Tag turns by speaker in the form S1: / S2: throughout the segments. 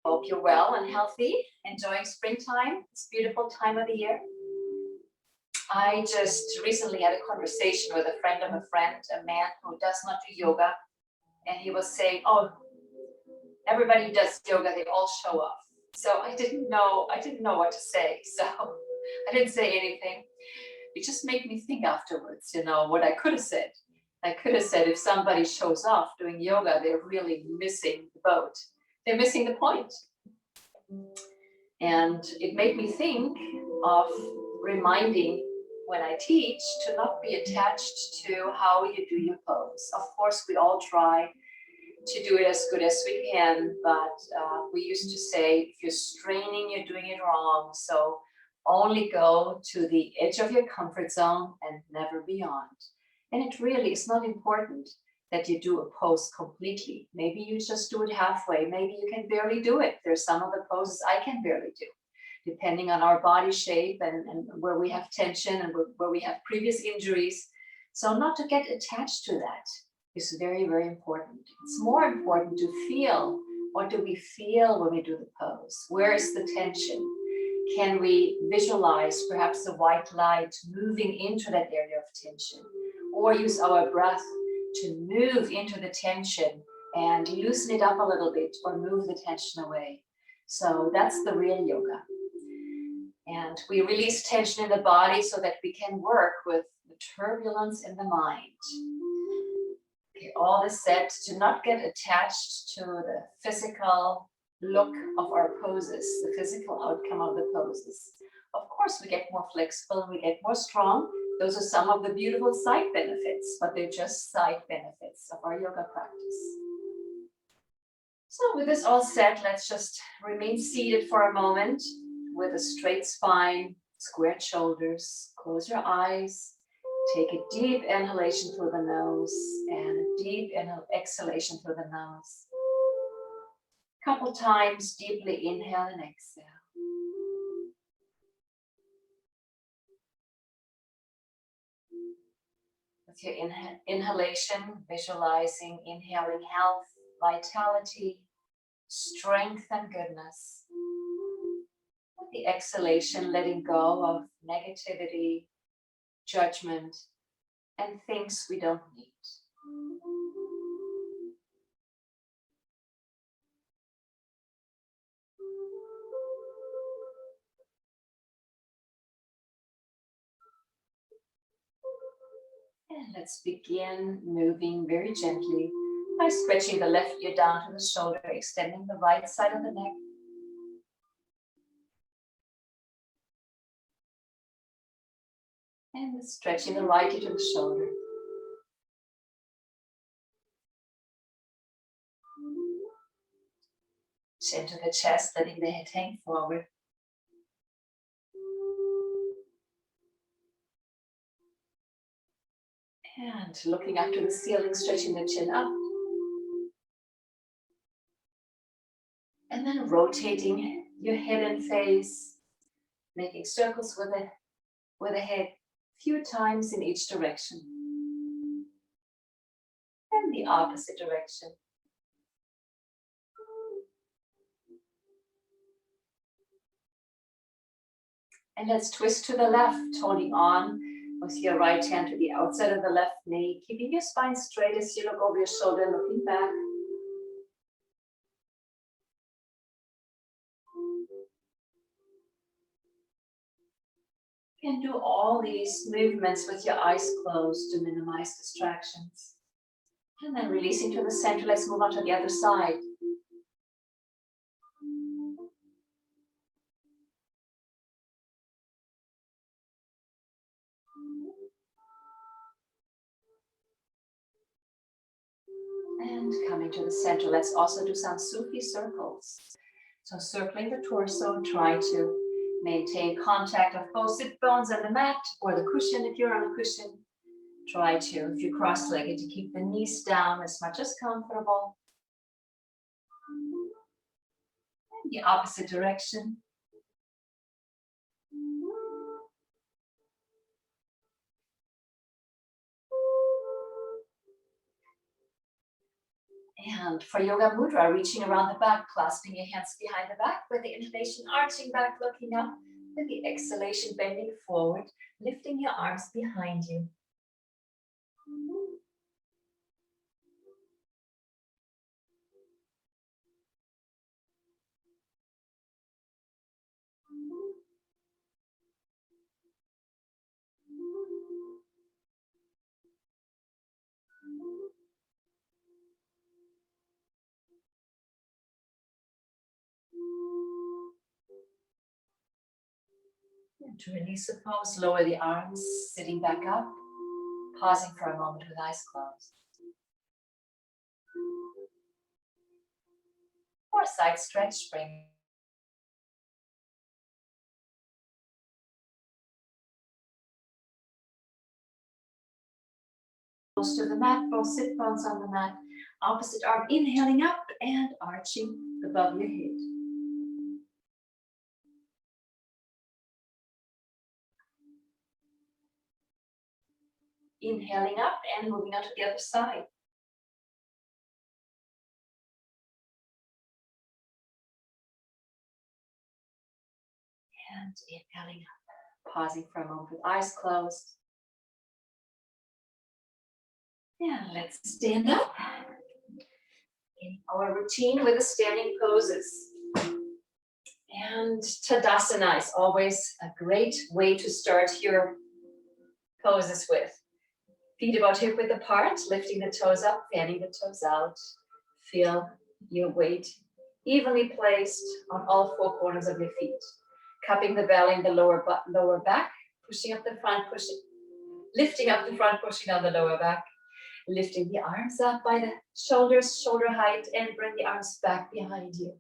S1: Hope you're well and healthy, enjoying springtime, this beautiful time of the year. I just recently had a conversation with a friend of a friend, a man who does not do yoga. And he was saying, oh, everybody who does yoga, they all show off. So I didn't know what to say. So I didn't say anything. It just made me think afterwards, what I could have said. I could have said, if somebody shows off doing yoga, they're really missing the boat. They're missing the point. And it made me think of reminding when I teach to not be attached to how you do your pose. Of course, we all try to do it as good as we can, but we used to say, if you're straining, you're doing it wrong. So only go to the edge of your comfort zone and never beyond. And it really is not important that you do a pose completely. Maybe you just do it halfway. Maybe you can barely do it. There's some of the poses I can barely do, depending on our body shape and where we have tension and where we have previous injuries. So not to get attached to that is very, very important. It's more important to feel. What do we feel when we do the pose? Where is the tension? Can we visualize perhaps the white light moving into that area of tension? Or use our breath to move into the tension and loosen it up a little bit or move the tension away. So that's the real yoga. And we release tension in the body so that we can work with the turbulence in the mind. Okay, all this said, to not get attached to the physical look of our poses, the physical outcome of the poses. Of course, we get more flexible, we get more strong. Those are some of the beautiful side benefits, but they're just side benefits of our yoga practice. So with this all said, let's just remain seated for a moment with a straight spine, squared shoulders. Close your eyes. Take a deep inhalation through the nose and a deep exhalation through the nose. Couple times, deeply inhale and exhale. With your inhalation, visualizing, inhaling health, vitality, strength and goodness. With the exhalation, letting go of negativity, judgment, and things we don't need. And let's begin moving very gently by stretching the left ear down to the shoulder, extending the right side of the neck. And stretching the right ear to the shoulder. Chin to the chest, letting the head hang forward. And looking up to the ceiling, stretching the chin up. And then rotating your head and face, making circles with the head a few times in each direction. And the opposite direction. And let's twist to the left, holding on with your right hand to the outside of the left knee, keeping your spine straight as you look over your shoulder, looking back. You can do all these movements with your eyes closed to minimize distractions. And then releasing to the center, let's move on to the other side. And coming to the center, let's also do some Sufi circles. So circling the torso, try to maintain contact of both sit bones and the mat or the cushion if you're on a cushion. Try to, if you're cross-legged, to keep the knees down as much as comfortable. And the opposite direction. And for Yoga Mudra, reaching around the back, clasping your hands behind the back with the inhalation, arching back, looking up. With the exhalation, bending forward, lifting your arms behind you. And to release the pose, lower the arms, sitting back up, pausing for a moment with eyes closed. Or side stretch, bring close to the mat, both sit bones on the mat. Opposite arm inhaling up and arching above your head. Inhaling up and moving on to the other side. And inhaling up, pausing for a moment with eyes closed. And let's stand up in our routine with the standing poses. And Tadasana is always a great way to start your poses with. Feet about hip width apart, lifting the toes up, fanning the toes out. Feel your weight evenly placed on all four corners of your feet. Cupping the belly and the lower back, pushing up the front, lifting up the front, pushing down the lower back. Lifting the arms up by the shoulders, shoulder height, and bring the arms back behind you.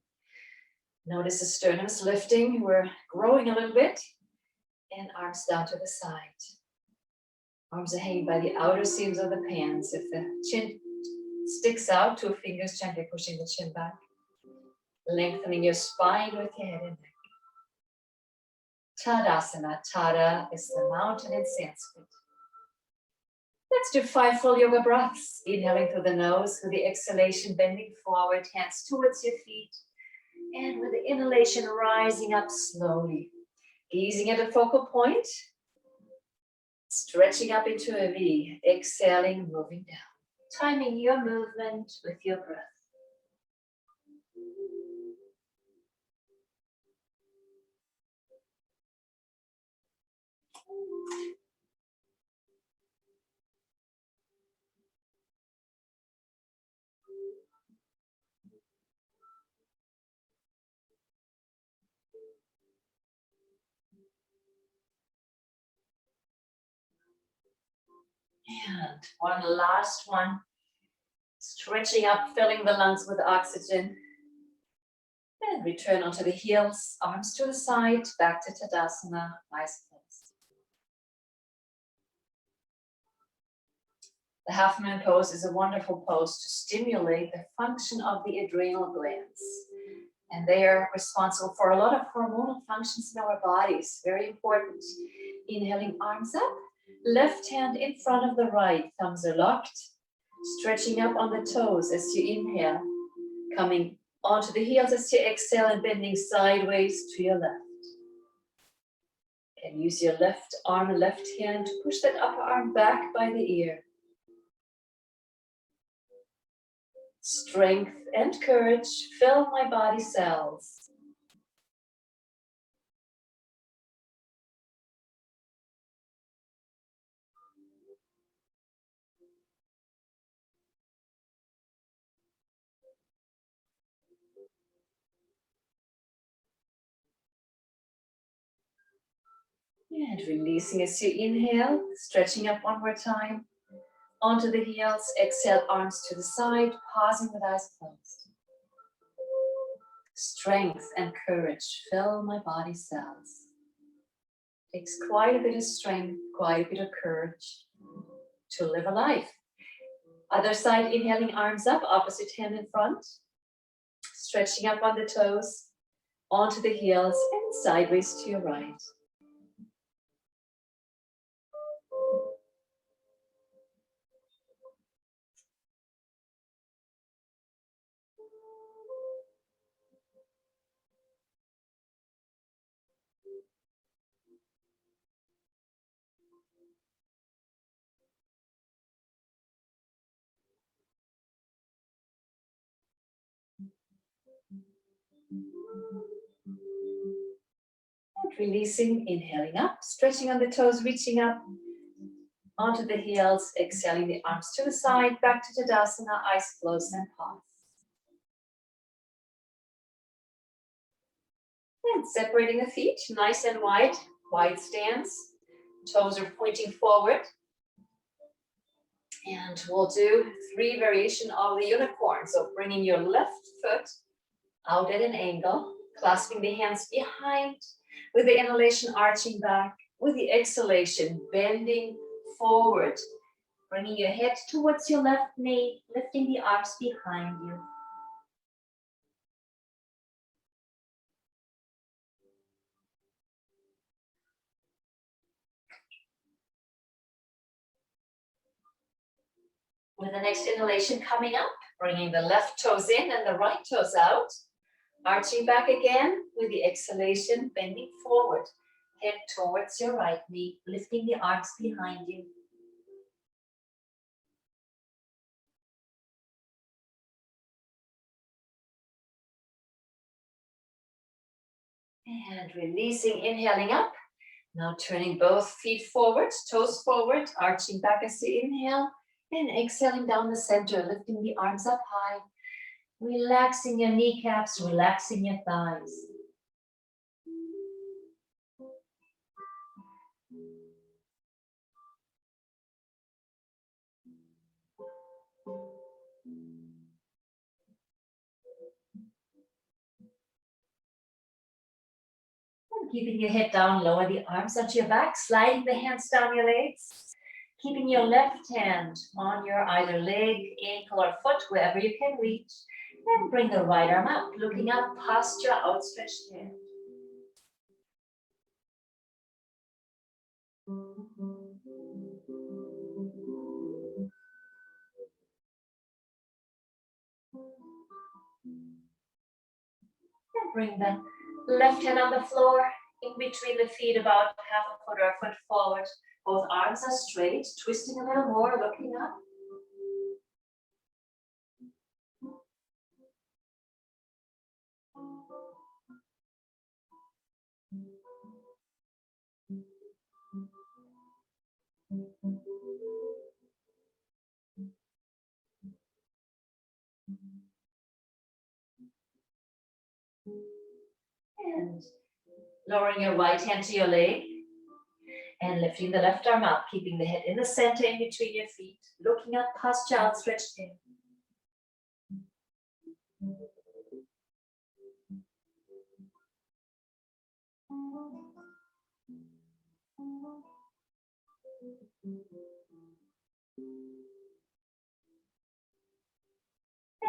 S1: Notice the sternum is lifting. We're growing a little bit. And arms down to the side. Arms are hanging by the outer seams of the pants. If the chin sticks out, 2 fingers gently pushing the chin back. Lengthening your spine with your head and neck. Tadasana. Tada is the mountain in Sanskrit. Let's do 5 full yoga breaths. Inhaling through the nose, with the exhalation, bending forward, hands towards your feet. And with the inhalation, rising up slowly. Gazing at a focal point. Stretching up into a V. Exhaling, moving down. Timing your movement with your breath. And one last one. Stretching up, filling the lungs with oxygen. And return onto the heels, arms to the side, back to Tadasana, eyes closed. The half moon pose is a wonderful pose to stimulate the function of the adrenal glands. And they are responsible for a lot of hormonal functions in our bodies. Very important. Inhaling, arms up. Left hand in front of the right, thumbs are locked. Stretching up on the toes as you inhale. Coming onto the heels as you exhale and bending sideways to your left. You can use your left arm and left hand to push that upper arm back by the ear. Strength and courage fill my body cells. And releasing as you inhale, stretching up one more time. Onto the heels, exhale, arms to the side, pausing with eyes closed. Strength and courage fill my body cells. Takes quite a bit of strength, quite a bit of courage to live a life. Other side, inhaling, arms up, opposite hand in front. Stretching up on the toes, onto the heels, and sideways to your right. And releasing, inhaling up, stretching on the toes, reaching up onto the heels, exhaling the arms to the side, back to Tadasana, eyes closed and pause. And separating the feet, nice and wide, wide stance. Toes are pointing forward. And we'll do 3 variations of the unicorn. So bringing your left foot out at an angle, clasping the hands behind, with the inhalation arching back, with the exhalation bending forward, bringing your head towards your left knee, lifting the arms behind you. With the next inhalation coming up, bringing the left toes in and the right toes out, arching back again with the exhalation, bending forward, head towards your right knee, lifting the arms behind you. And releasing, inhaling up. Now turning both feet forward, toes forward, arching back as you inhale, and exhaling down the center, lifting the arms up high, relaxing your kneecaps, relaxing your thighs. Keeping your head down, lower the arms onto your back, sliding the hands down your legs. Keeping your left hand on your either leg, ankle, or foot, wherever you can reach. And bring the right arm up, looking up past your outstretched hand. And bring the left hand on the floor, in between the feet, about half a foot or a foot forward. Both arms are straight, twisting a little more, looking up. And lowering your right hand to your leg and lifting the left arm up, keeping the head in the center in between your feet, looking up past your outstretched hand.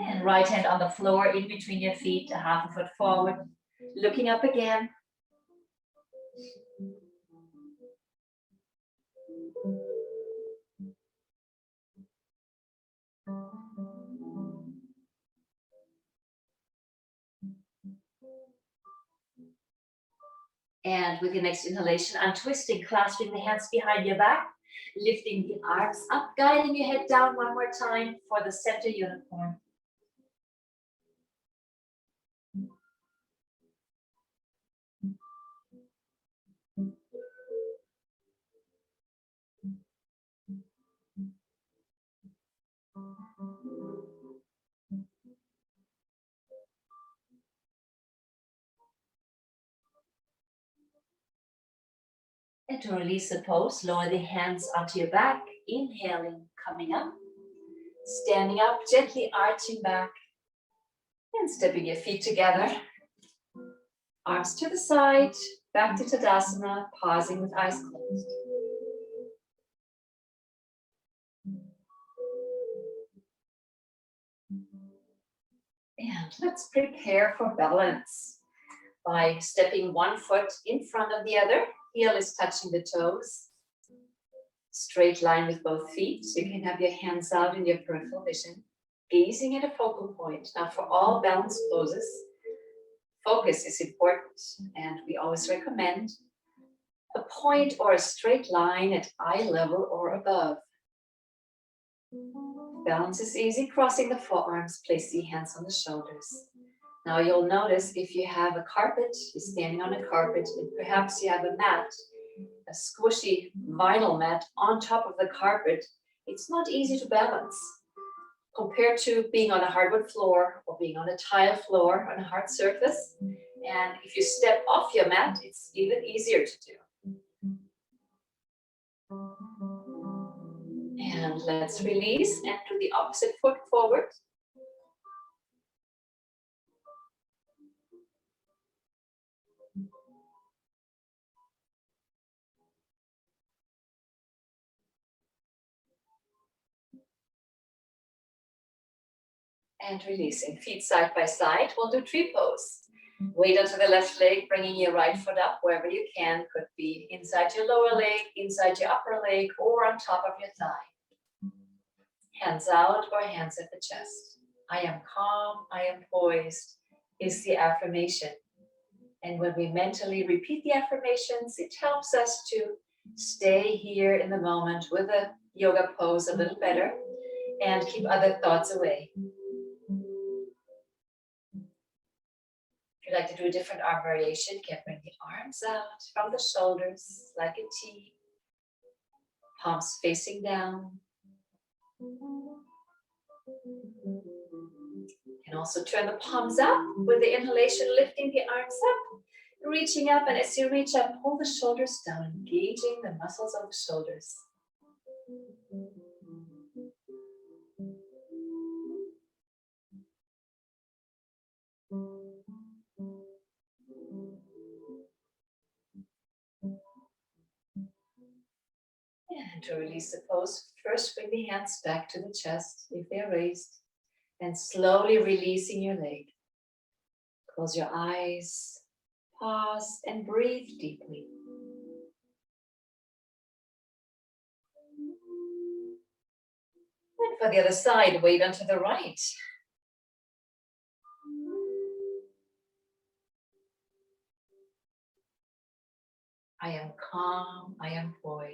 S1: And right hand on the floor in between your feet, a half a foot forward, looking up again. And with your next inhalation, untwisting, clasping the hands behind your back, lifting the arms up, guiding your head down one more time for the center unicorn. And to release the pose, lower the hands onto your back, inhaling, coming up, standing up, gently arching back, and stepping your feet together. Arms to the side, back to Tadasana, pausing with eyes closed. And let's prepare for balance by stepping one foot in front of the other. Heel is touching the toes. Straight line with both feet. You can have your hands out in your peripheral vision, gazing at a focal point. Now for all balance poses, focus is important, and we always recommend a point or a straight line at eye level or above. Balance is easy, crossing the forearms, place the hands on the shoulders. Now you'll notice if you have a carpet, you're standing on a carpet, and perhaps you have a mat, a squishy vinyl mat on top of the carpet, it's not easy to balance compared to being on a hardwood floor or being on a tile floor on a hard surface. And if you step off your mat, it's even easier to do. And let's release and do the opposite foot forward. And releasing, feet side by side. We'll do tree pose. Weight onto the left leg, bringing your right foot up wherever you can. Could be inside your lower leg, inside your upper leg, or on top of your thigh. Hands out or hands at the chest. I am calm, I am poised is the affirmation. And when we mentally repeat the affirmations, it helps us to stay here in the moment with the yoga pose a little better and keep other thoughts away. If you'd like to do a different arm variation, you can bring the arms out from the shoulders like a T. Palms facing down. You can also turn the palms up with the inhalation, lifting the arms up, reaching up, and as you reach up, pull the shoulders down, engaging the muscles of the shoulders. And to release the pose, first bring the hands back to the chest if they're raised, and slowly releasing your leg. Close your eyes, pause, and breathe deeply. And for the other side, weight onto the right. I am calm, I am poised.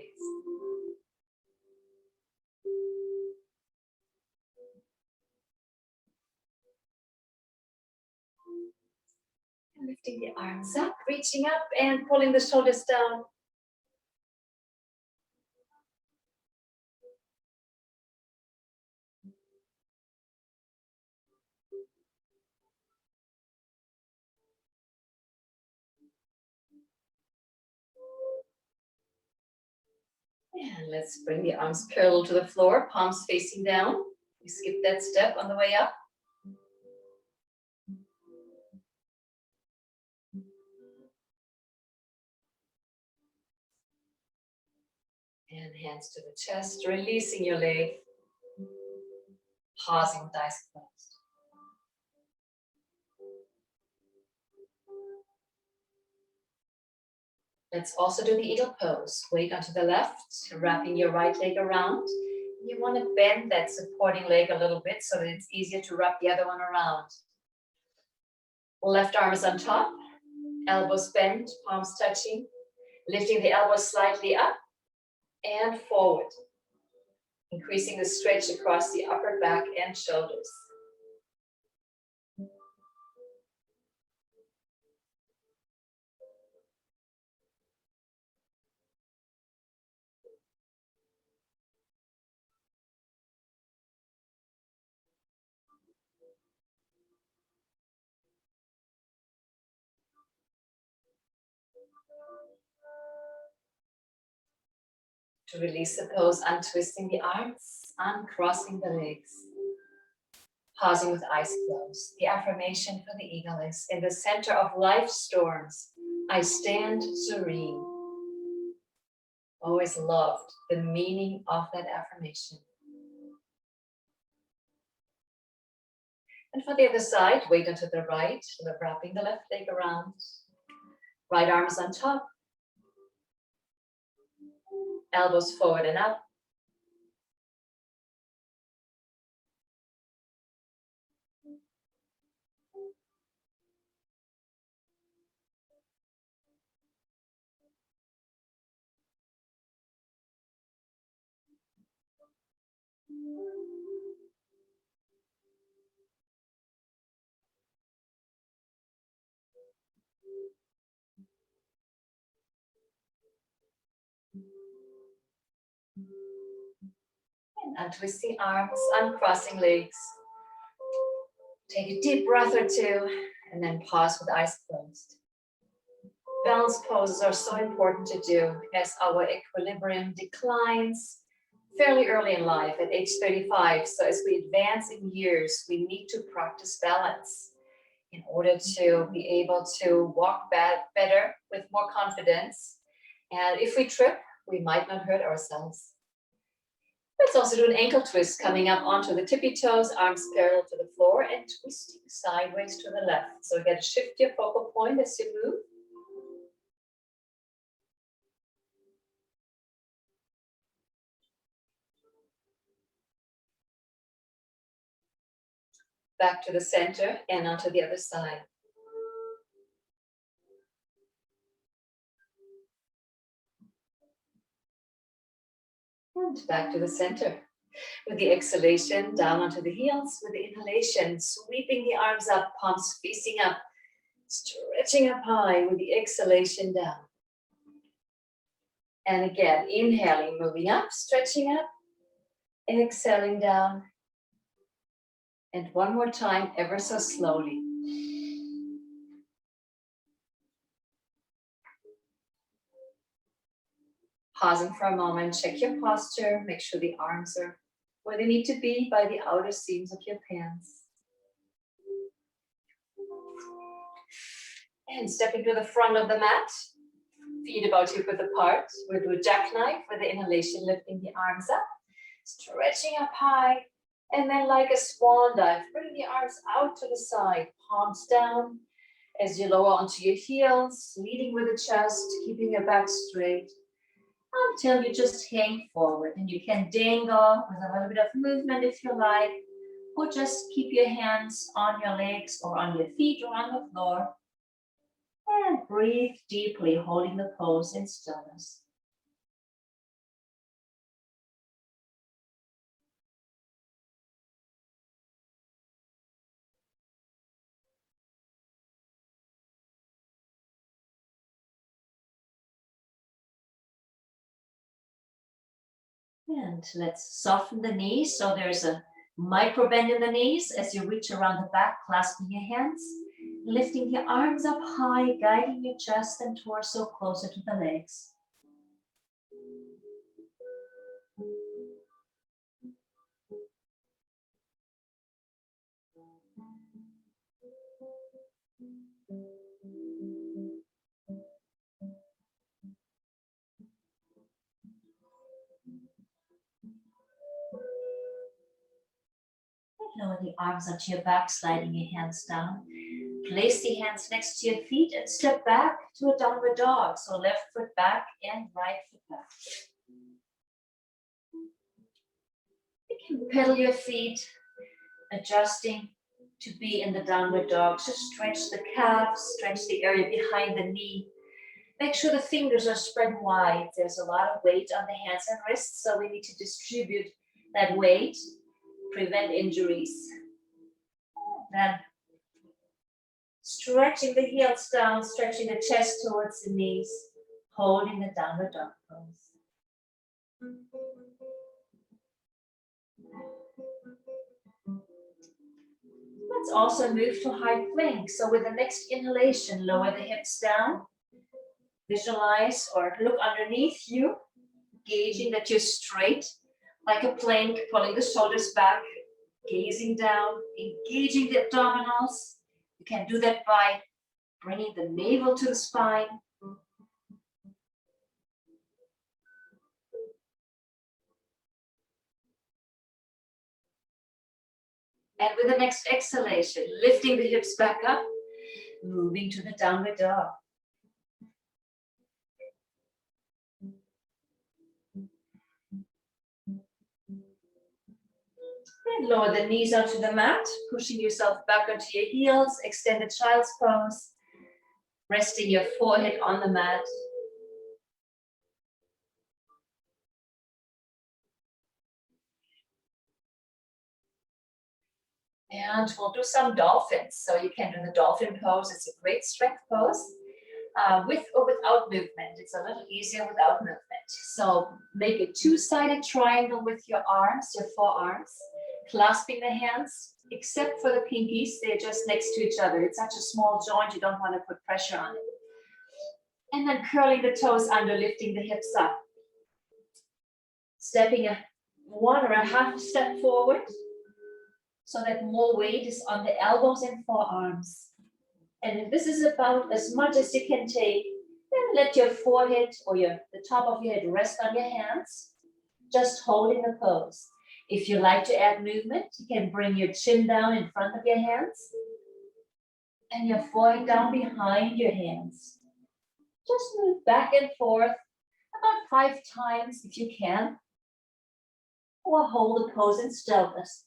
S1: And lifting the arms up, reaching up and pulling the shoulders down. And let's bring the arms parallel to the floor, palms facing down. We skip that step on the way up. And hands to the chest, releasing your leg. Pausing with eyes closed. Let's also do the eagle pose. Weight onto the left, wrapping your right leg around. You want to bend that supporting leg a little bit so that it's easier to wrap the other one around. Left arm is on top, elbows bent, palms touching, lifting the elbows slightly up and forward, increasing the stretch across the upper back and shoulders. To release the pose, untwisting the arms, uncrossing the legs. Pausing with eyes closed. The affirmation for the eagle is, in the center of life's storms, I stand serene. Always loved the meaning of that affirmation. And for the other side, weight onto the right, wrapping the left leg around. Right arm is on top. Elbows forward and up. Untwisting arms, uncrossing legs. Take a deep breath or two, and then pause with eyes closed. Balance poses are so important to do as our equilibrium declines fairly early in life at age 35. So as we advance in years, we need to practice balance in order to be able to walk better with more confidence. And if we trip, we might not hurt ourselves. Let's also do an ankle twist, coming up onto the tippy toes, arms parallel to the floor, and twisting sideways to the left. So again, shift your focal point as you move. Back to the center and onto the other side. And back to the center. With the exhalation, down onto the heels. With the inhalation, sweeping the arms up, palms facing up, stretching up high. With the exhalation, down. And again, inhaling, moving up, stretching up, exhaling down. And one more time, ever so slowly. Pausing for a moment, check your posture, make sure the arms are where they need to be by the outer seams of your pants. And stepping to the front of the mat, feet about hip width apart. We'll do a jackknife with the inhalation, lifting the arms up, stretching up high, and then like a swan dive, bring the arms out to the side, palms down as you lower onto your heels, leading with the chest, keeping your back straight until you just hang forward. And you can dangle with a little bit of movement if you like, or just keep your hands on your legs or on your feet or on the floor. And breathe deeply, holding the pose in stillness. And let's soften the knees. So there's a micro bend in the knees as you reach around the back, clasping your hands, lifting your arms up high, guiding your chest and torso closer to the legs. Lower the arms onto your back, sliding your hands down. Place the hands next to your feet and step back to a downward dog. So left foot back and right foot back. You can pedal your feet, adjusting to be in the downward dog. So stretch the calves, stretch the area behind the knee. Make sure the fingers are spread wide. There's a lot of weight on the hands and wrists, so we need to distribute that weight, prevent injuries. Then stretching the heels down, stretching the chest towards the knees, holding the downward dog pose. Let's also move to high plank. So with the next inhalation, lower the hips down. Visualize or look underneath you, gauging that you're straight, like a plank, pulling the shoulders back, gazing down, engaging the abdominals. You can do that by bringing the navel to the spine. And with the next exhalation, lifting the hips back up, moving to the downward dog. And lower the knees onto the mat, pushing yourself back onto your heels, extended child's pose, resting your forehead on the mat. And we'll do some dolphins. So you can do the dolphin pose. It's a great strength pose. with or without movement. It's a little easier without movement. So make a two-sided triangle with your arms, your forearms, clasping the hands, except for the pinkies. They're just next to each other. It's such a small joint, you don't want to put pressure on it. And then curling the toes under, lifting the hips up. Stepping a 1 or a half step forward so that more weight is on the elbows and forearms. And if this is about as much as you can take, then let your forehead or the top of your head rest on your hands, just holding the pose. If you like to add movement, you can bring your chin down in front of your hands and your forehead down behind your hands. Just move back and forth about 5 times if you can, or hold the pose in stillness.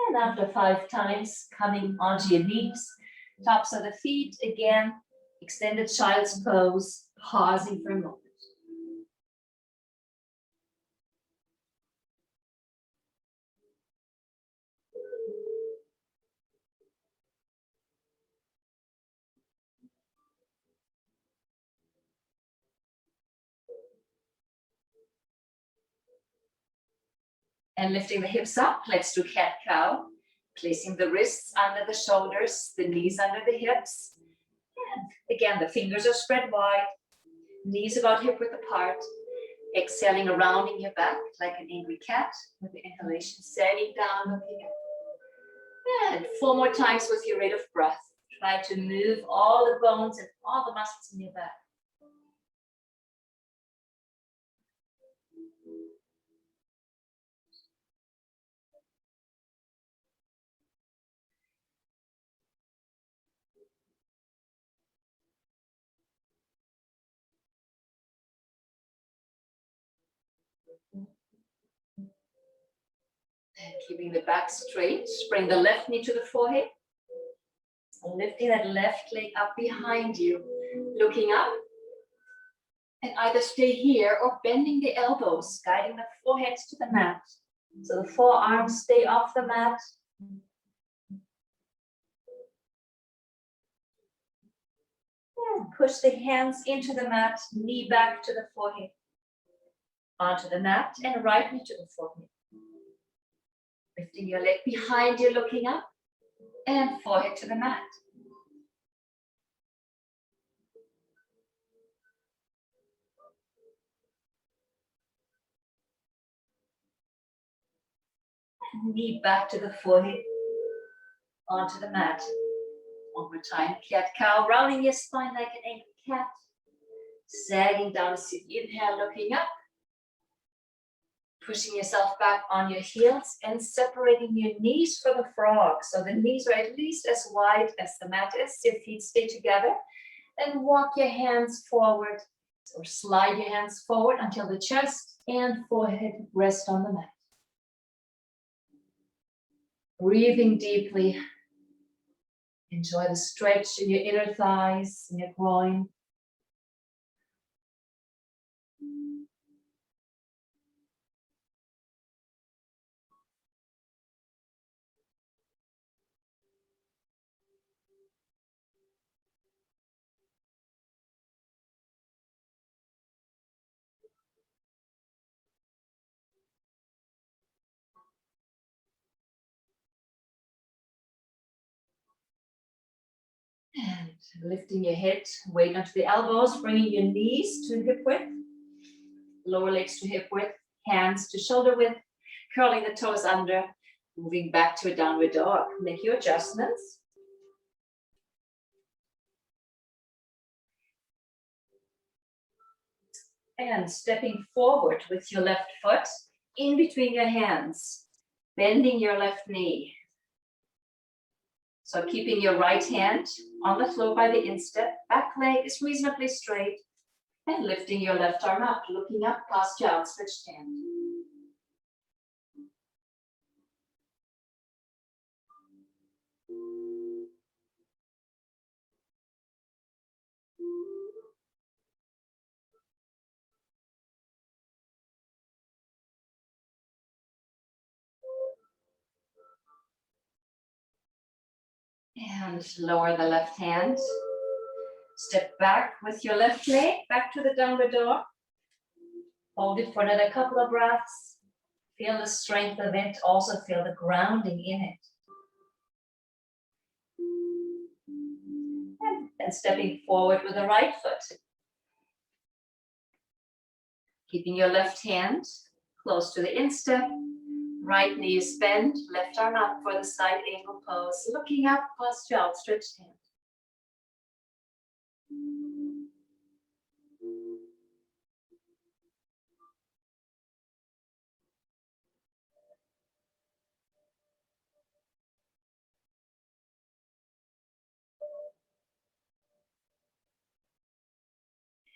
S1: And after 5 times, coming onto your knees, tops of the feet again, extended child's pose, pausing for a moment. And lifting the hips up, let's do cat-cow. Placing the wrists under the shoulders, the knees under the hips. And again, the fingers are spread wide, knees about hip-width apart. Exhaling, rounding your back like an angry cat with the inhalation, sagging down, looking up. And 4 more times with your rate of breath. Try to move all the bones and all the muscles in your back. And keeping the back straight, bring the left knee to the forehead. Lifting that left leg up behind you, looking up. And either stay here or bending the elbows, guiding the forehead to the mat. So the forearms stay off the mat. And push the hands into the mat, knee back to the forehead. Onto the mat and right knee to the forehead. Lifting your leg behind you, looking up. And forehead to the mat. Knee back to the forehead, onto the mat. One more time, cat-cow, rounding your spine like an angry cat. Sagging down, sit, inhale, looking up. Pushing yourself back on your heels and separating your knees from the frog. So the knees are at least as wide as the mat is. Your feet stay together. Then walk your hands forward or slide your hands forward until the chest and forehead rest on the mat. Breathing deeply. Enjoy the stretch in your inner thighs, in your groin. And lifting your head, weight onto the elbows, bringing your knees to hip width, lower legs to hip width, hands to shoulder width, curling the toes under, moving back to a downward dog. Make your adjustments. And stepping forward with your left foot in between your hands, bending your left knee. So keeping your right hand on the floor by the instep, back leg is reasonably straight, and lifting your left arm up, looking up past your outstretched hand. And lower the left hand. Step back with your left leg, back to the downward dog. Hold it for another couple of breaths. Feel the strength of it, also feel the grounding in it. And stepping forward with the right foot. Keeping your left hand close to the instep. Right knee is bent, left arm up for the side angle pose. Looking up past your outstretched hand.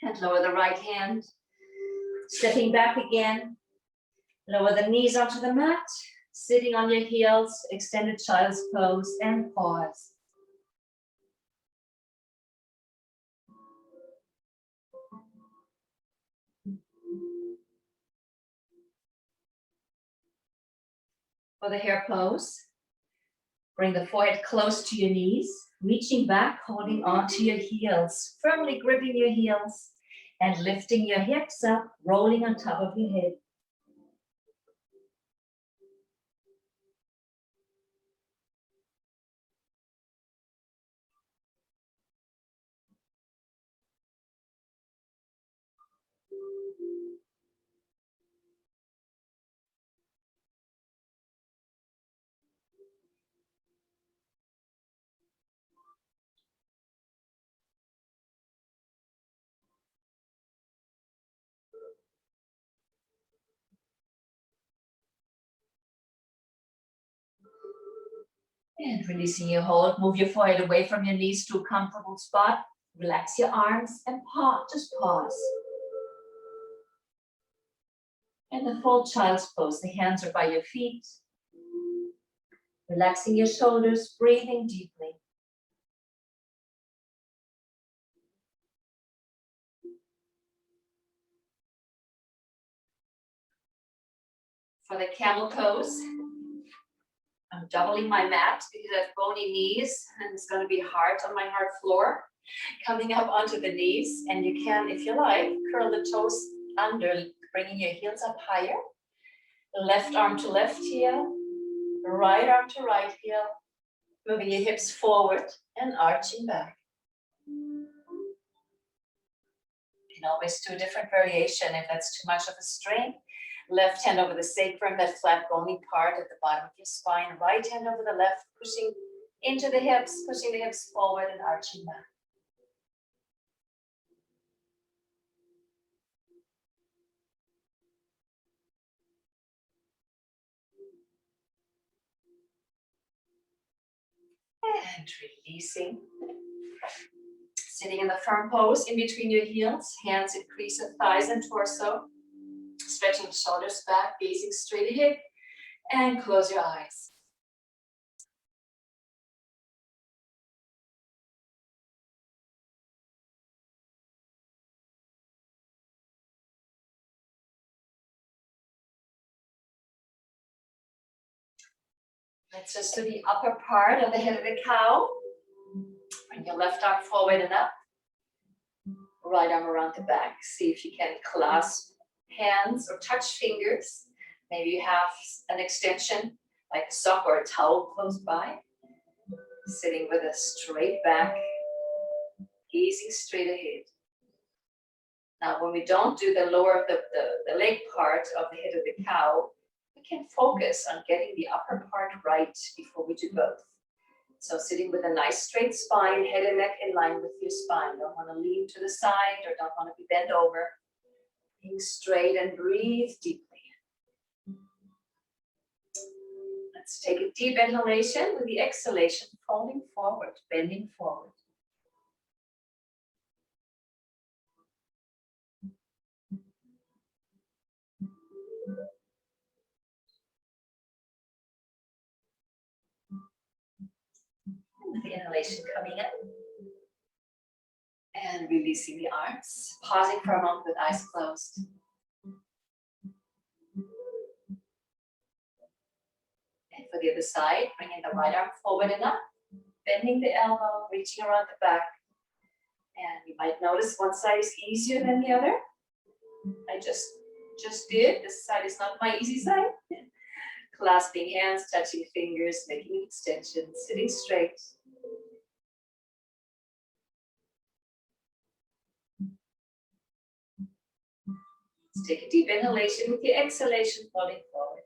S1: And lower the right hand. Stepping back again. Lower the knees onto the mat. Sitting on your heels, extended child's pose, and pause. For the hare pose, bring the forehead close to your knees, reaching back, holding onto your heels, firmly gripping your heels, and lifting your hips up, rolling on top of your head. And releasing your hold, move your forehead away from your knees to a comfortable spot. Relax your arms and pause, just pause. And the full child's pose, the hands are by your feet. Relaxing your shoulders, breathing deeply. For the camel pose, I'm doubling my mat because I have bony knees and it's going to be hard on my hard floor. Coming up onto the knees, and you can, if you like, curl the toes under, bringing your heels up higher. Left arm to left heel, right arm to right heel, moving your hips forward and arching back. You can always do a different variation if that's too much of a strain. Left hand over the sacrum, that flat bony part at the bottom of your spine. Right hand over the left, pushing into the hips, pushing the hips forward and arching back. And releasing. Sitting in the firm pose in between your heels, hands at crease of thighs and torso. Stretching shoulders back, gazing straight ahead, and close your eyes. Let's just do the upper part of the head of the cow. Bring your left arm forward and up. Right arm around the back. See if you can clasp hands or touch fingers. Maybe you have an extension like a sock or a towel close by. Sitting with a straight back, gazing straight ahead. Now, when we don't do the lower of the leg part of the head of the cow, we can focus on getting the upper part right before we do both. So sitting with a nice straight spine, head and neck in line with your spine. Don't want to lean to the side or don't want to be bent over. Being straight and breathe deeply. Let's take a deep inhalation with the exhalation, falling forward, bending forward. With the inhalation coming in. And releasing the arms. Pausing for a moment with eyes closed. And for the other side, bringing the right arm forward and up. bending the elbow, reaching around the back. And you might notice one side is easier than the other. I just did. This side is not my easy side. Clasping hands, touching fingers, making extensions, sitting straight. Let's take a deep inhalation with your exhalation, falling forward.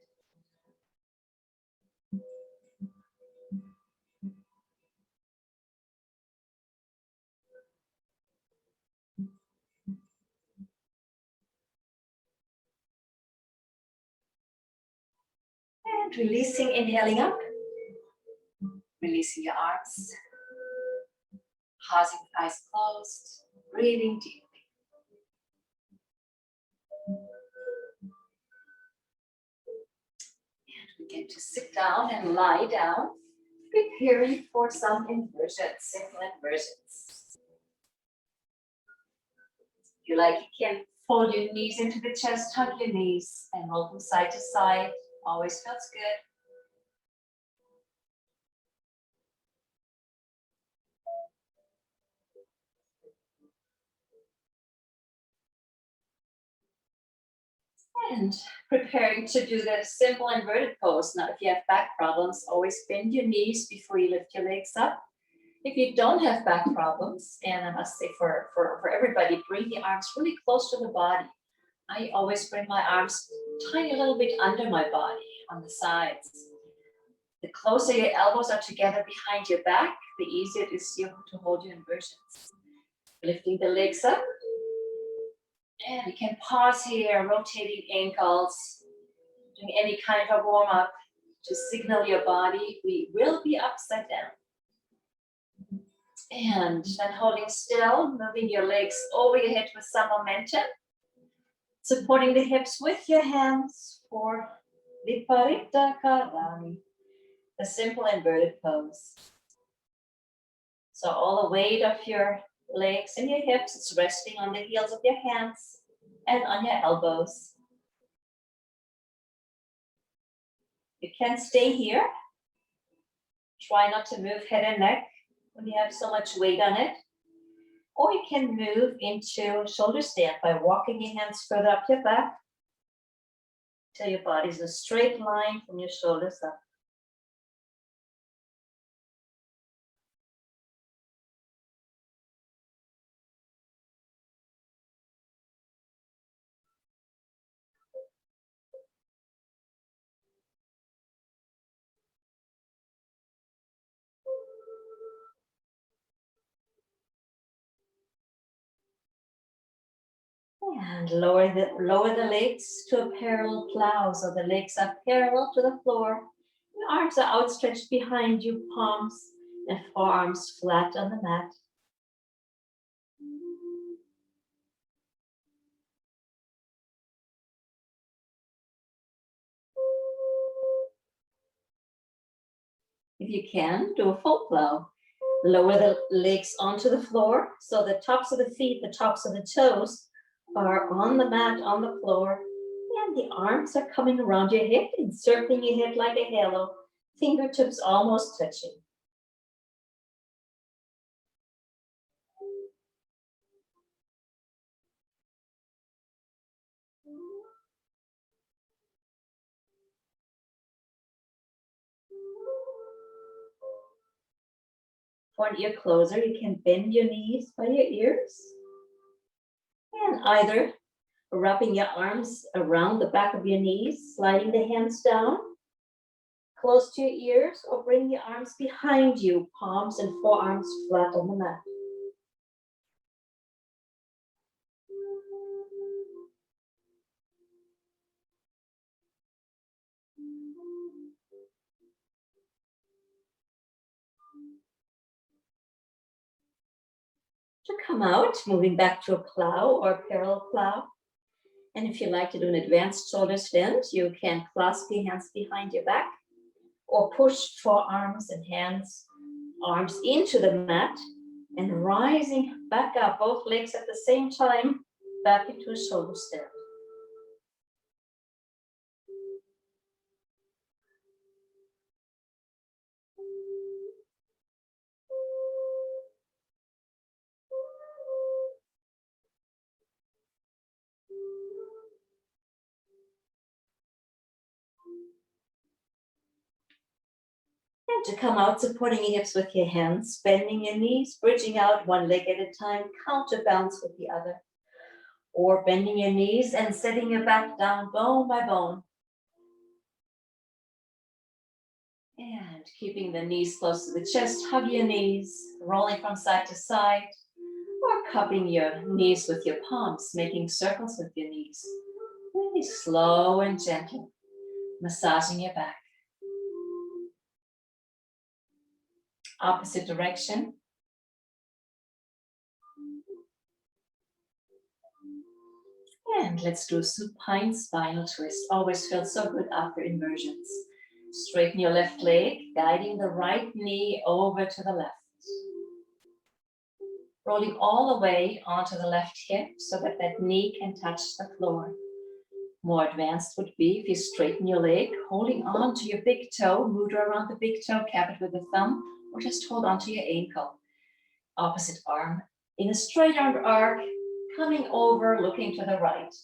S1: And releasing, inhaling up. Releasing your arms. Pausing with eyes closed. Breathing deeply. And begin to sit down and lie down, preparing for some inversions, simple inversions. If you like, you can fold your knees into the chest, hug your knees, and roll from side to side. Always feels good. And preparing to do the simple inverted pose. Now, if you have back problems, always bend your knees before you lift your legs up. If you don't have back problems, and I must say for everybody, bring the arms really close to the body. I always bring my arms tiny little bit under my body on the sides. The closer your elbows are together behind your back, the easier it is to hold your inversions. Lifting the legs up. And you can pause here, rotating ankles, doing any kind of a warm-up to signal your body we will be upside down. And then holding still, moving your legs over your head with some momentum. Supporting the hips with your hands for Viparita Karani, the simple inverted pose. So all the weight of your legs and your hips, it's resting on the heels of your hands and on your elbows. You can stay here. Try not to move head and neck when you have so much weight on it. Or you can move into shoulder stand by walking your hands further up your back till your body's in a straight line from your shoulders up. And lower the legs to a parallel plow, so the legs are parallel to the floor. The arms are outstretched behind you, palms and forearms flat on the mat. If you can, do a full plow. Lower the legs onto the floor, so the tops of the feet, the tops of the toes are on the mat, on the floor, and the arms are coming around your head, encircling your head like a halo, fingertips almost touching. For an ear closer, you can bend your knees by your ears, and either wrapping your arms around the back of your knees, sliding the hands down close to your ears, or bring your arms behind you, palms and forearms flat on the mat. To come out, moving back to a plow or a parallel plow. And if you like to do an advanced shoulder stand, you can clasp your hands behind your back or push forearms and hands, arms into the mat and rising back up, both legs at the same time, back into a shoulder stand.
S2: And to come out, supporting your hips with your hands, bending your knees, bridging out one leg at a time, counterbalance with the other. Or bending your knees and setting your back down bone by bone. And keeping the knees close to the chest, hug your knees, rolling from side to side, or cupping your knees with your palms, making circles with your knees. Really slow and gentle, massaging your back. Opposite direction. And let's do supine spinal twist. Always feels so good after inversions. Straighten your left leg, guiding the right knee over to the left. Rolling all the way onto the left hip so that that knee can touch the floor. More advanced would be if you straighten your leg, holding on to your big toe, mudra around the big toe, cap it with the thumb, or just hold onto your ankle. Opposite arm in a straight armed arc, coming over, looking to the right.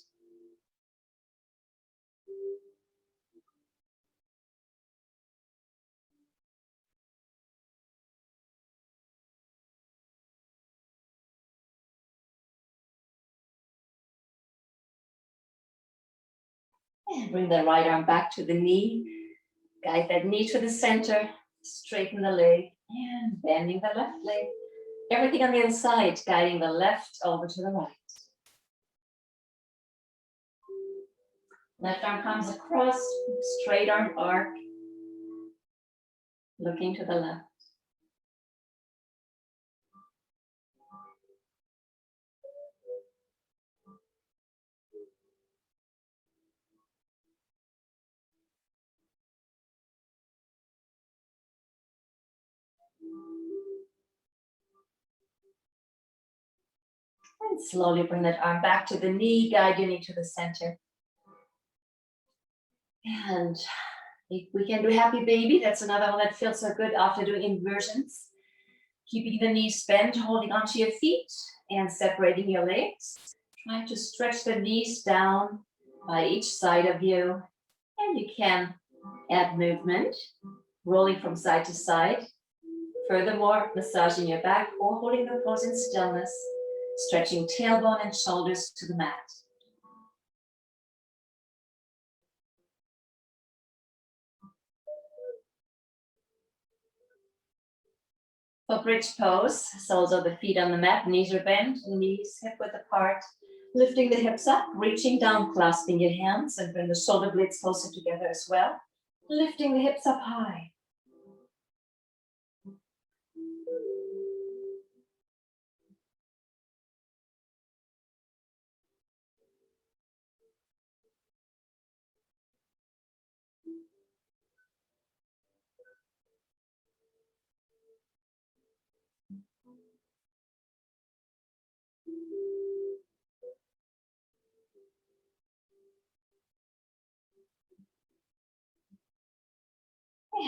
S2: And bring the right arm back to the knee. Guide that knee to the center, straighten the leg, and bending the left leg. Everything on the other side, guiding the left over to the right. Left arm comes across, straight arm arc, looking to the left. And slowly bring that arm back to the knee, guide your knee to the center. And if we can do happy baby, that's another one that feels so good after doing inversions. Keeping the knees bent, holding onto your feet and separating your legs. Trying to stretch the knees down by each side of you. And you can add movement, rolling from side to side. Furthermore, massaging your back or holding the pose in stillness, stretching tailbone and shoulders to the mat. For bridge pose, soles of the feet on the mat, knees are bent, knees hip width apart, lifting the hips up, reaching down, clasping your hands, and bring the shoulder blades closer together as well, lifting the hips up high.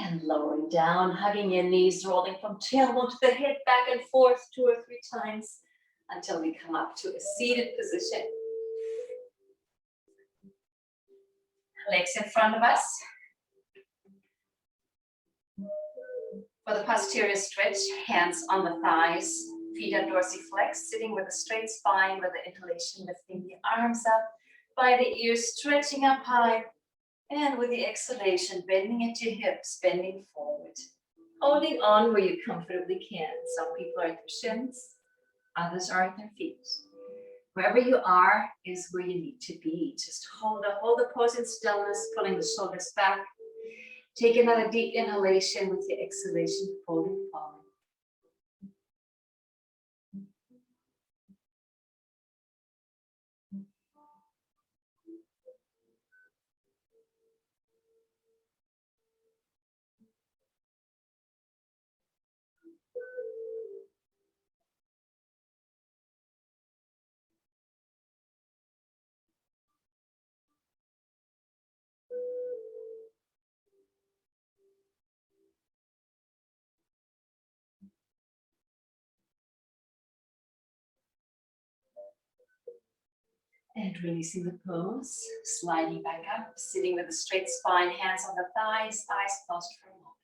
S2: And lowering down, hugging your knees, rolling from tailbone to the hip, back and forth 2 or 3 times until we come up to a seated position. Legs in front of us. For the posterior stretch, hands on the thighs, feet are dorsiflex, sitting with a straight spine with the inhalation, lifting the arms up by the ears, stretching up high. And with the exhalation, bending at your hips, bending forward. Holding on where you comfortably can. Some people are at their shins, others are at their feet. Wherever you are is where you need to be. Just hold the pose in stillness, pulling the shoulders back. Take another deep inhalation with your exhalation, folding forward. And releasing the pose, sliding back up, sitting with a straight spine, hands on the thighs, eyes closed for a moment.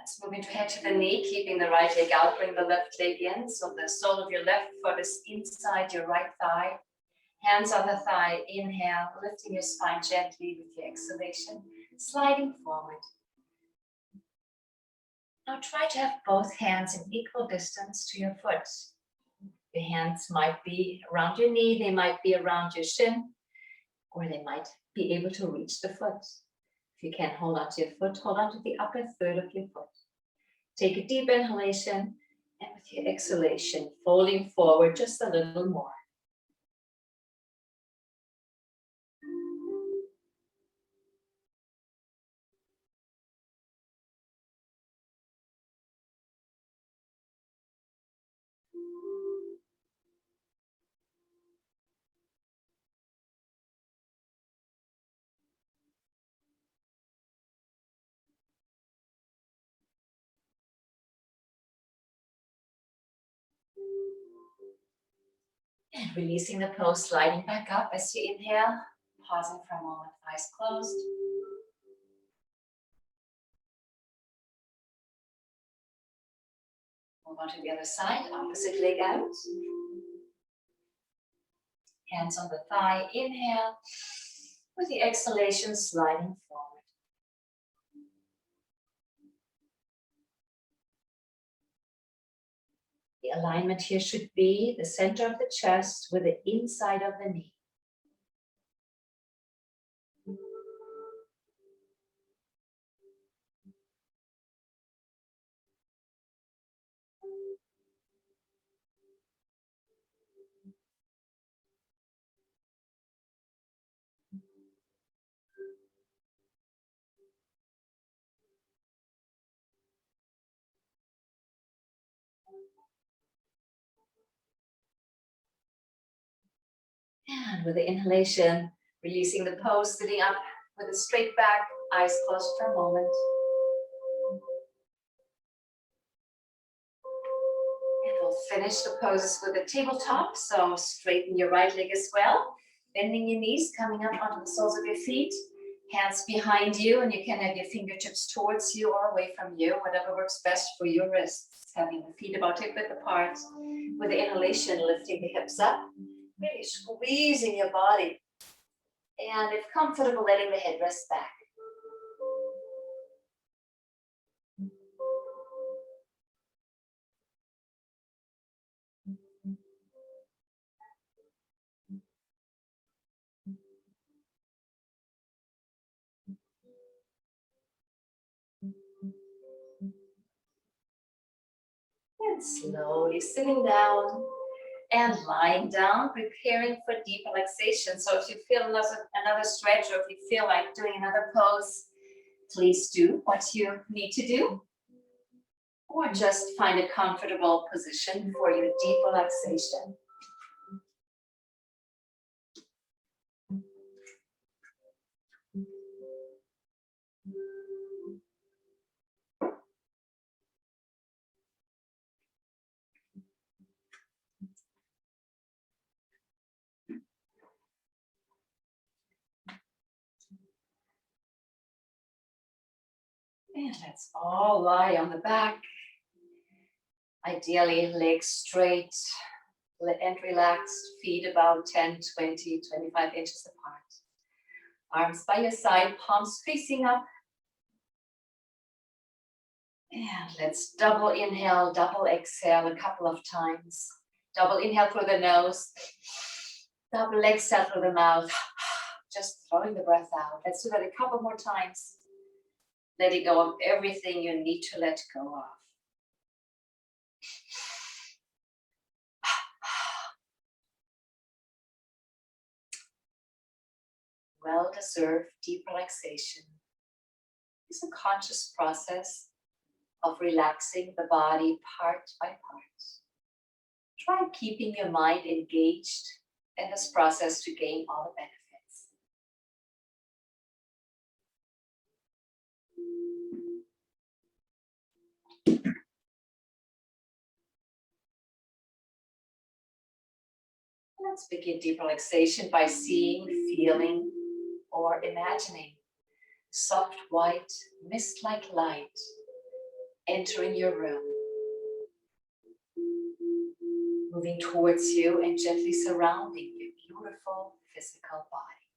S2: Let's move into head to the knee, keeping the right leg out, bring the left leg in. So the sole of your left foot is inside your right thigh. Hands on the thigh, inhale, lifting your spine gently with your exhalation, sliding forward. Now try to have both hands in equal distance to your foot. Your hands might be around your knee, they might be around your shin, or they might be able to reach the foot. If you can't hold on to your foot, hold on to the upper third of your foot. Take a deep inhalation, and with your exhalation, folding forward just a little more. And releasing the pose, sliding back up as you inhale, pausing for a moment, eyes closed. Move on to the other side, opposite leg out. Hands on the thigh, inhale. With the exhalation, sliding forward. The alignment here should be the center of the chest with the inside of the knee. And with the inhalation, releasing the pose, sitting up with a straight back, eyes closed for a moment. And we'll finish the poses with a tabletop, so straighten your right leg as well. Bending your knees, coming up onto the soles of your feet. Hands behind you, and you can have your fingertips towards you or away from you, whatever works best for your wrists. Having the feet about hip-width apart. With the inhalation, lifting the hips up. Really squeezing your body. And if comfortable, letting the head rest back. And slowly sitting down and lying down, preparing for deep relaxation. So if you feel another stretch, or if you feel like doing another pose, please do what you need to do. Or just find a comfortable position for your deep relaxation. And let's all lie on the back. Ideally, legs straight and relaxed, feet about 10, 20, 25 inches apart. Arms by your side, palms facing up. And let's double inhale, double exhale a couple of times. Double inhale through the nose, double exhale through the mouth. Just throwing the breath out. Let's do that a couple more times. Letting go of everything you need to let go of. Well-deserved deep relaxation is a conscious process of relaxing the body part by part. Try keeping your mind engaged in this process to gain all the benefits. Let's begin deep relaxation by seeing, feeling, or imagining soft white mist-like light
S1: entering your room, moving towards you and gently surrounding your beautiful physical body.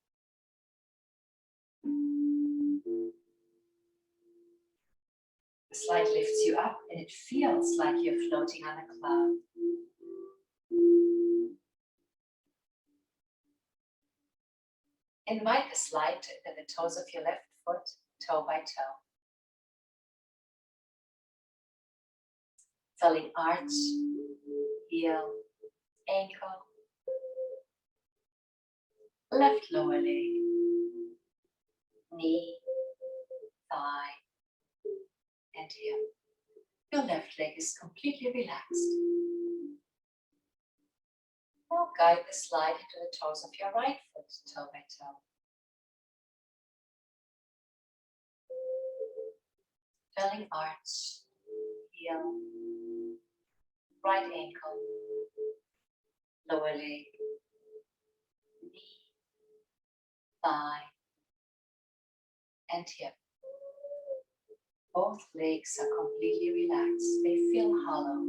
S1: This light lifts you up and it feels like you're floating on a cloud. Invite this light to enter the toes of your left foot, toe by toe. Feeling arch, heel, ankle, left lower leg, knee, thigh, and hip. Your left leg is completely relaxed. Now guide this light into the toes of your right foot, toe by toe. Feeling arch, heel, right ankle, lower leg, knee, thigh, and hip. Both legs are completely relaxed. They feel hollow.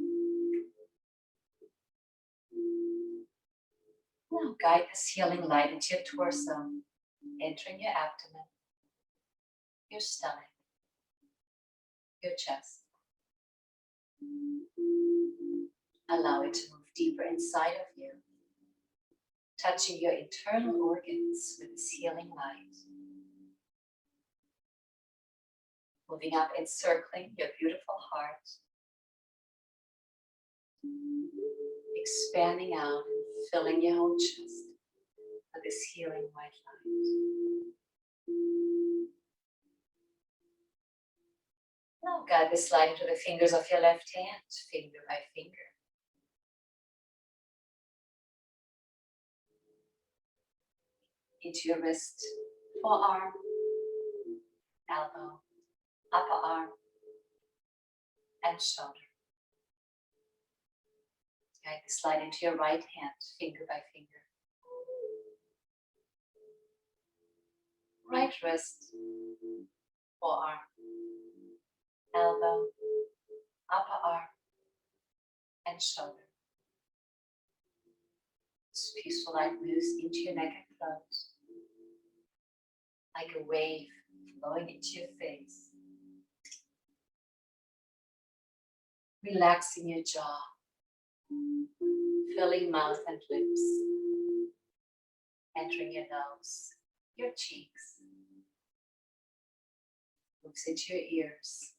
S1: Now guide this healing light into your torso, entering your abdomen, your stomach, your chest. Allow it to move deeper inside of you, touching your internal organs with this healing light. Moving up and circling your beautiful heart. Expanding out and filling your whole chest with this healing white light. Now guide this light into the fingers of your left hand, finger by finger. Into your wrist, forearm, elbow, upper arm, and shoulder. Guide this light into your right hand, finger by finger. Right wrist, forearm, elbow, upper arm, and shoulder. This peaceful light moves into your neck and throat, like a wave flowing into your face. Relaxing your jaw, filling mouth and lips, entering your nose, your cheeks, moves into your ears,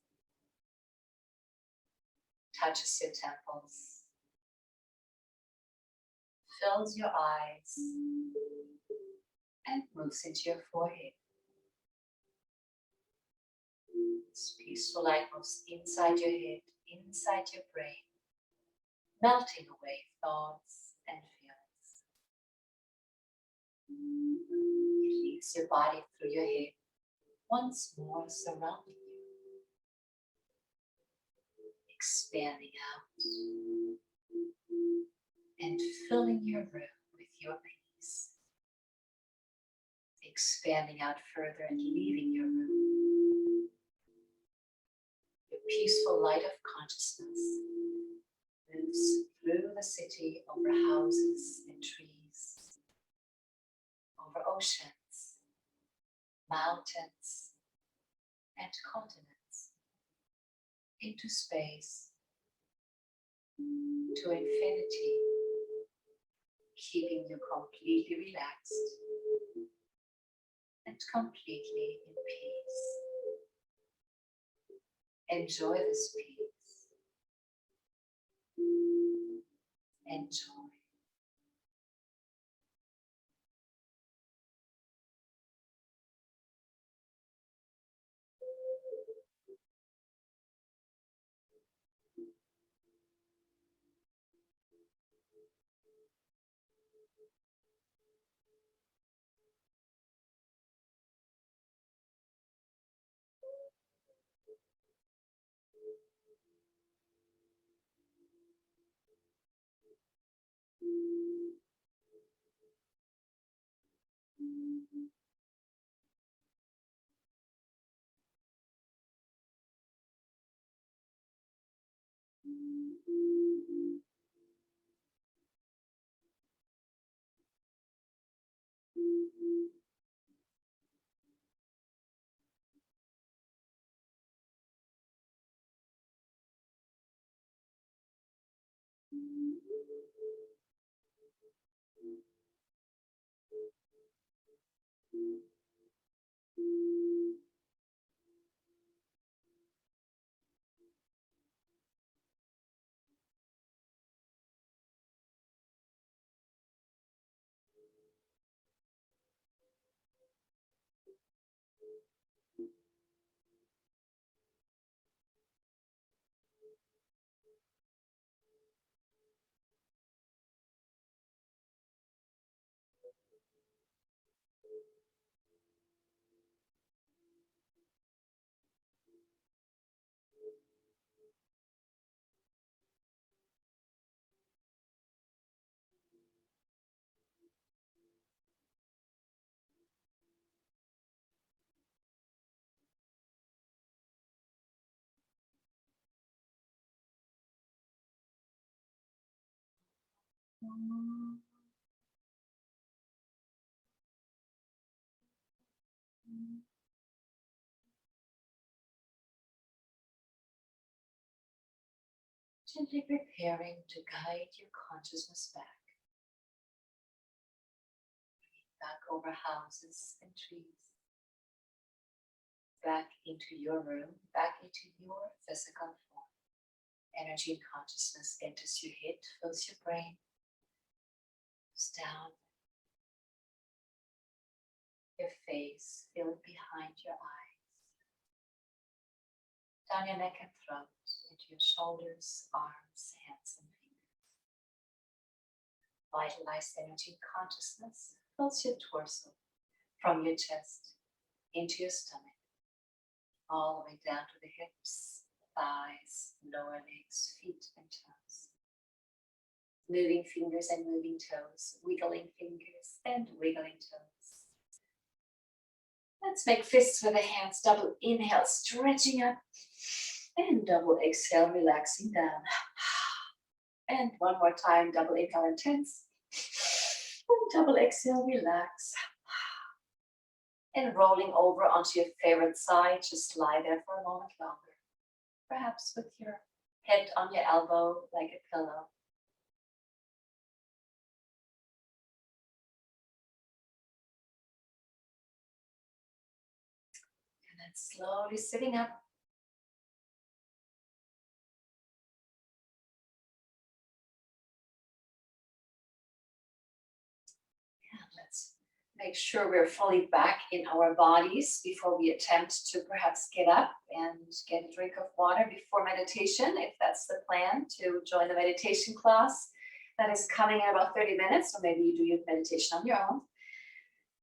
S1: touches your temples, fills your eyes, and moves into your forehead. This peaceful light moves inside your head, inside your brain, melting away thoughts and feelings. It leaves your body through your head, once more surrounding you, expanding out and filling your room with your peace, expanding out further and leaving your room. Your peaceful light of consciousness moves through the city, over houses and trees, over oceans, mountains, and continents, into space, to infinity, keeping you completely relaxed and completely in peace. Enjoy this peace. Enjoy. Gently preparing to guide your consciousness back over houses and trees, back into your room, back into your physical form. Energy and consciousness enters your head, fills your brain, goes down your face, feel it behind your eyes, down your neck and throat, into your shoulders, arms, hands, and fingers. Vitalized energy and consciousness fills your torso, from your chest into your stomach, all the way down to the hips, thighs, lower legs, feet, and toes. Moving fingers and moving toes, wiggling fingers and wiggling toes. Let's make fists with the hands, double inhale, stretching up, and double exhale, relaxing down. And one more time, double inhale and tense, and double exhale, relax. And rolling over onto your favorite side, just lie there for a moment longer. Perhaps with your head on your elbow like a pillow. And then slowly sitting up. And let's make sure we're fully back in our bodies before we attempt to perhaps get up and get a drink of water before meditation, if that's the plan, to join the meditation class that is coming in about 30 minutes, or maybe you do your meditation on your own.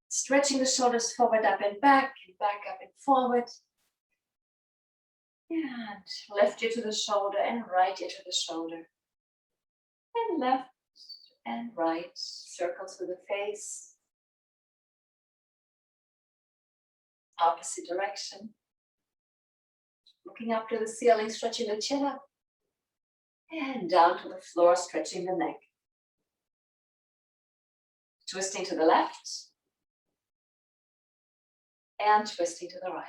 S1: Stretching the shoulders forward, up and back up and forward. And left ear to the shoulder and right ear to the shoulder. And left and right, circle through the face. Opposite direction. Looking up to the ceiling, stretching the chin up. And down to the floor, stretching the neck. Twisting to the left. And twisting to the right.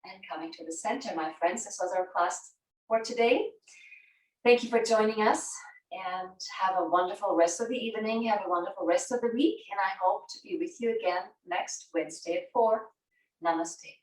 S1: And coming to the center, my friends. This was our class for today. Thank you for joining us, and have a wonderful rest of the evening. Have a wonderful rest of the week, and I hope to be with you again next Wednesday at 4. Namaste.